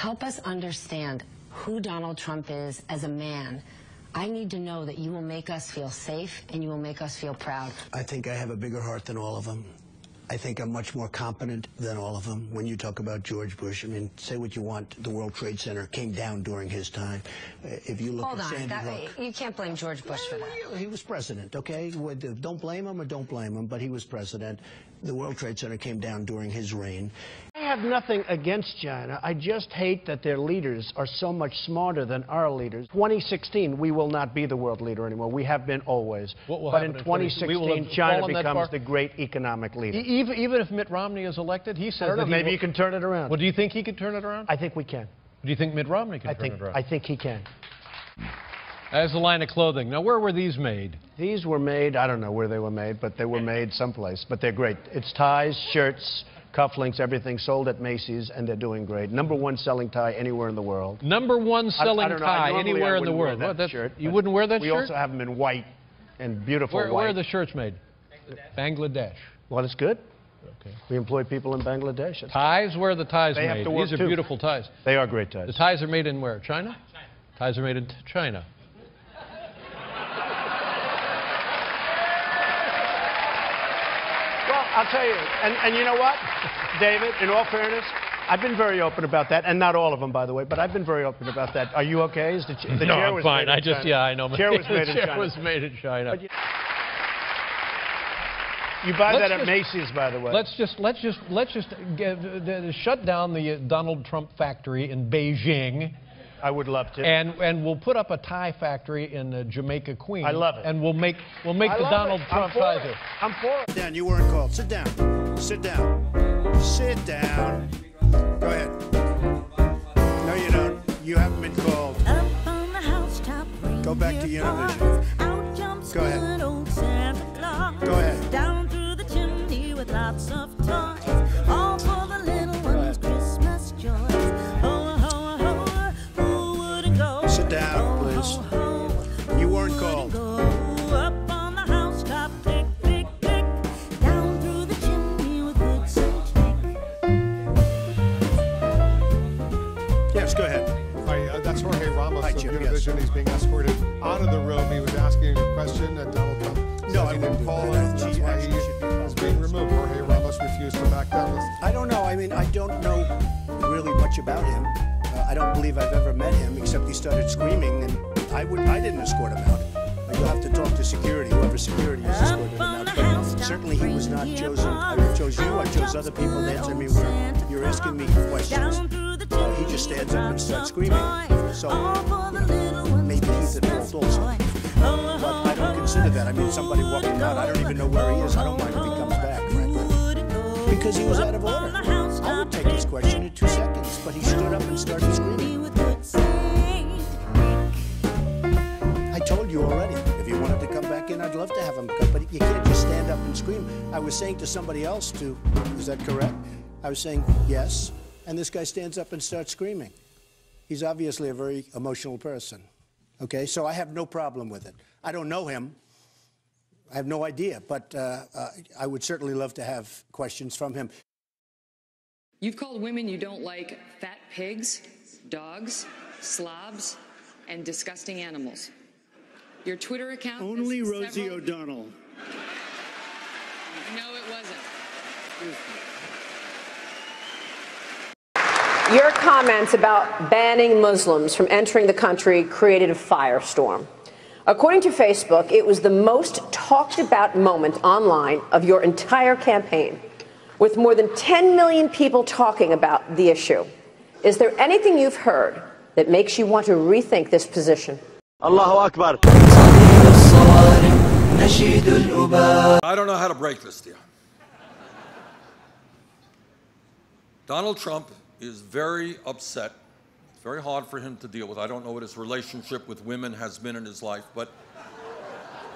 help us understand who Donald Trump is as a man. I need to know that you will make us feel safe and you will make us feel proud. I think I have a bigger heart than all of them. I think I'm much more competent than all of them. When you talk about George Bush, I mean, say what you want, the World Trade Center came down during his time. If you look Hold at on, Sandy Hook, you can't blame George Bush for that. he was president, okay? Don't blame him or don't blame him, but he was president. The World Trade Center came down during his reign. I have nothing against China. I just hate that their leaders are so much smarter than our leaders. 2016, we will not be the world leader anymore. We have been always. But in 2016, China becomes the great economic leader. Even if Mitt Romney is elected, he says that maybe you can turn it around. Well, do you think he could turn it around? I think we can. Do you think Mitt Romney can turn it around? I think he can. As a line of clothing. Now, where were these made? These were made, I don't know where they were made, but they were made someplace. But they're great. It's ties, shirts, cufflinks, everything sold at Macy's, and they're doing great. #1 selling tie anywhere in the world. #1 selling tie anywhere in the world. You wouldn't wear that shirt? We also have them in white and beautiful white. Where are the shirts made? Bangladesh. Well, it's good. Okay. We employ people in Bangladesh. Ties? Where are the ties they made? Have to work These are beautiful ties. They are great ties. The ties are made in where? China? China. Ties are made in China. Well, I'll tell you, and you know what, David, in all fairness, I've been very open about that, and not all of them, by the way, but I've been very open about that. Are you okay? Is the no, chair I'm was fine. Made in China. Yeah, I know. The chair was made in China. The chair was made in China. You buy that at Macy's, by the way. Let's just shut down the Donald Trump factory in Beijing. I would love to. And we'll put up a tie factory in Jamaica, Queens. I love it. And we'll make the Donald Trump ties. I'm for it. Dan, you weren't called. Sit down. Sit down. Sit down. Go ahead. No, you don't. You haven't been called. Go back to Univision. Go ahead. Go ahead. Down through the chimney with lots of toys, all for the little ones' Christmas joys. Ho, ho, ho, who wouldn't go? Sit down, please. You weren't called. Up on the housetop, click, click, click, down through the chimney with boots and tick. Yes, go ahead. Hi, that's Jorge Ramos Hi, of Jim, Univision. yes. He's being escorted out of the room. He was asking a question at Donald Trump. No, I didn't call him. That's why he is being removed. Jorge Ramos refused to back down. I don't know. I mean, I don't know really much about him. I don't believe I've ever met him, except he started screaming, and I didn't escort him out. You'll have to talk to security, whoever security is escorted him out. But certainly he was not chosen. I chose you. I chose other people to answer me where you're asking me questions. He just stands up and starts screaming. So maybe he's at fault also. But I don't consider that. I mean, somebody walking out, I don't even know where he is. I don't mind if he comes back, frankly. Because he was out of order. I would take his question in 2 seconds, but he stood up and started screaming. I told you already. If you wanted to come back in, I'd love to have him come. But you can't just stand up and scream. I was saying to somebody else, too, is that correct? I was saying, yes. And this guy stands up and starts screaming. He's obviously a very emotional person. Okay, so I have no problem with it. I don't know him. I have no idea, but I would certainly love to have questions from him. You've called women you don't like fat pigs, dogs, slobs, and disgusting animals. Your Twitter account... Only Rosie O'Donnell. No, it wasn't. Your comments about banning Muslims from entering the country created a firestorm. According to Facebook, it was the most talked about moment online of your entire campaign, with more than 10 million people talking about the issue. Is there anything you've heard that makes you want to rethink this position? Allahu Akbar. I don't know how to break this to you. Donald Trump is very upset. It's very hard for him to deal with. I don't know what his relationship with women has been in his life, but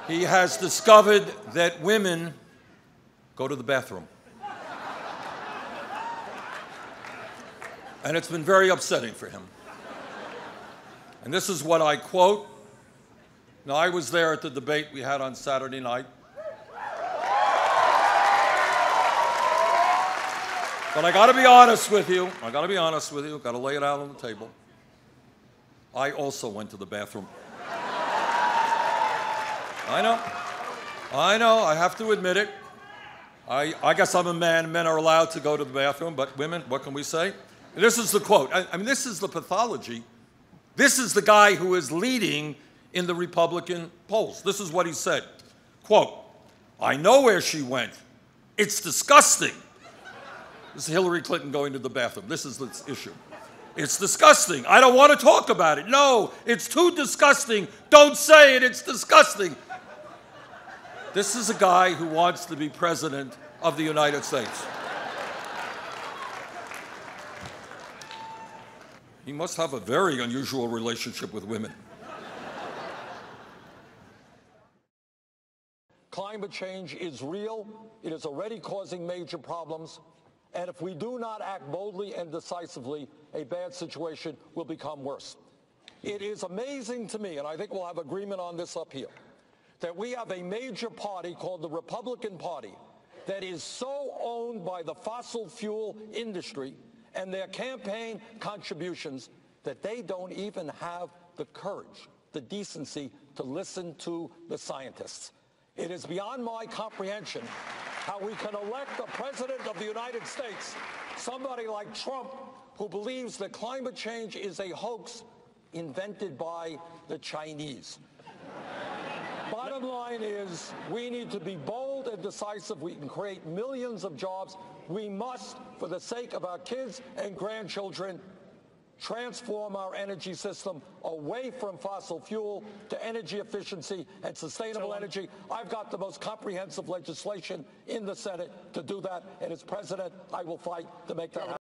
he has discovered that women go to the bathroom. And it's been very upsetting for him. And this is what I quote. Now, I was there at the debate we had on Saturday night. But I got to be honest with you. I got to be honest with you. Got to lay it out on the table. I also went to the bathroom. I know. I have to admit it. I guess I'm a man. Men are allowed to go to the bathroom, but women, what can we say? This is the quote. I mean, this is the pathology. This is the guy who is leading in the Republican polls. This is what he said. Quote, I know where she went. It's disgusting. This is Hillary Clinton going to the bathroom. This is the issue. It's disgusting. I don't want to talk about it. No, it's too disgusting. Don't say it. It's disgusting. This is a guy who wants to be president of the United States. He must have a very unusual relationship with women. Climate change is real. It is already causing major problems. And if we do not act boldly and decisively, a bad situation will become worse. It is amazing to me, and I think we'll have agreement on this up here, that we have a major party called the Republican Party that is so owned by the fossil fuel industry and their campaign contributions that they don't even have the courage, the decency to listen to the scientists. It is beyond my comprehension how we can elect a president of the United States, somebody like Trump, who believes that climate change is a hoax invented by the Chinese. Bottom line is, we need to be bold and decisive. We can create millions of jobs. We must, for the sake of our kids and grandchildren, transform our energy system away from fossil fuel to energy efficiency and sustainable energy. I've got the most comprehensive legislation in the Senate to do that, and as president, I will fight to make that happen.